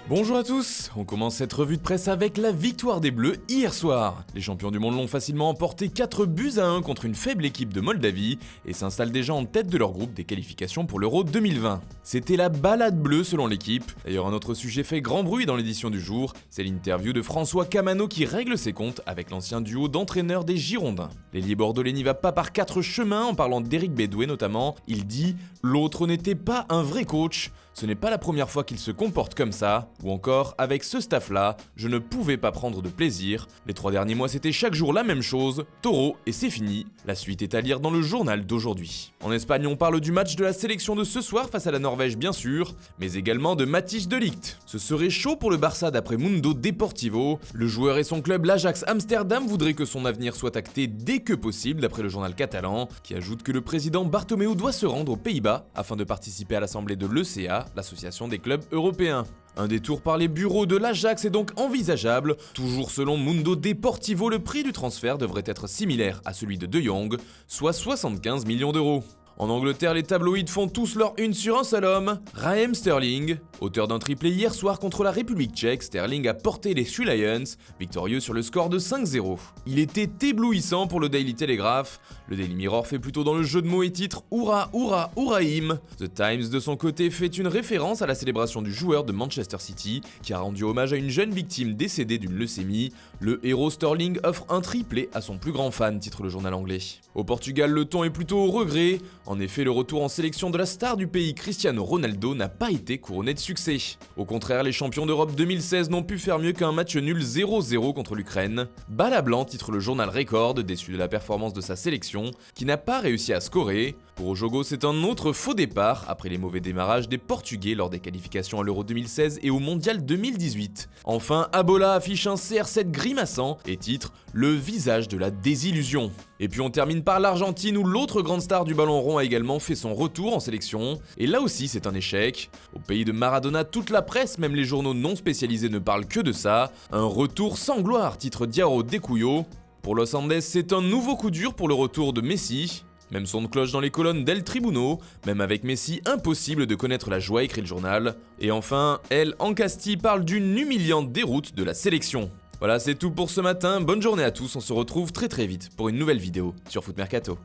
Bonjour à tous, on commence cette revue de presse avec la victoire des Bleus hier soir. Les champions du monde l'ont facilement emporté 4-1 contre une faible équipe de Moldavie et s'installent déjà en tête de leur groupe des qualifications pour l'Euro 2020. C'était la balade bleue selon l'équipe. D'ailleurs un autre sujet fait grand bruit dans l'édition du jour, c'est l'interview de François Camano qui règle ses comptes avec l'ancien duo d'entraîneurs des Girondins. L'ailier bordelais n'y va pas par 4 chemins en parlant d'Éric Bédoué notamment, il dit « L'autre n'était pas un vrai coach ». Ce n'est pas la première fois qu'il se comporte comme ça, ou encore, avec ce staff-là, je ne pouvais pas prendre de plaisir. Les 3 derniers mois c'était chaque jour la même chose, taureau et c'est fini. La suite est à lire dans le journal d'aujourd'hui. En Espagne on parle du match de la sélection de ce soir face à la Norvège bien sûr, mais également de Matthijs de Ligt. Ce serait chaud pour le Barça d'après Mundo Deportivo. Le joueur et son club l'Ajax Amsterdam voudraient que son avenir soit acté dès que possible d'après le journal catalan, qui ajoute que le président Bartomeu doit se rendre aux Pays-Bas afin de participer à l'assemblée de l'ECA, l'association des clubs européens. Un détour par les bureaux de l'Ajax est donc envisageable. Toujours selon Mundo Deportivo, le prix du transfert devrait être similaire à celui de De Jong, soit 75 millions d'euros. En Angleterre, les tabloïds font tous leur une sur un seul homme, Raheem Sterling. Auteur d'un triplé hier soir contre la République tchèque, Sterling a porté les Three Lions, victorieux sur le score de 5-0. Il était éblouissant pour le Daily Telegraph. Le Daily Mirror fait plutôt dans le jeu de mots et titre Hourra, Hourra, Hourraïm. The Times, de son côté, fait une référence à la célébration du joueur de Manchester City, qui a rendu hommage à une jeune victime décédée d'une leucémie. Le héros Sterling offre un triplé à son plus grand fan, titre le journal anglais. Au Portugal, le ton est plutôt au regret. En effet, le retour en sélection de la star du pays Cristiano Ronaldo n'a pas été couronné de succès. Au contraire, les champions d'Europe 2016 n'ont pu faire mieux qu'un match nul 0-0 contre l'Ukraine. Balle à blanc, titre le journal Record, déçu de la performance de sa sélection, qui n'a pas réussi à scorer. Pour Ojogo, c'est un autre faux départ après les mauvais démarrages des Portugais lors des qualifications à l'Euro 2016 et au Mondial 2018. Enfin, Abola affiche un CR7 grimaçant et titre « Le visage de la désillusion ». Et puis on termine par l'Argentine où l'autre grande star du ballon rond a également fait son retour en sélection. Et là aussi c'est un échec. Au pays de Maradona, toute la presse, même les journaux non spécialisés ne parlent que de ça. Un retour sans gloire, titre Diaro de Cuyo. Pour Los Andes, c'est un nouveau coup dur pour le retour de Messi. Même son de cloche dans les colonnes d'El Tribuno, même avec Messi, impossible de connaître la joie, écrit le journal. Et enfin, El Ancasti parle d'une humiliante déroute de la sélection. Voilà, c'est tout pour ce matin, bonne journée à tous, on se retrouve très vite pour une nouvelle vidéo sur Foot Mercato.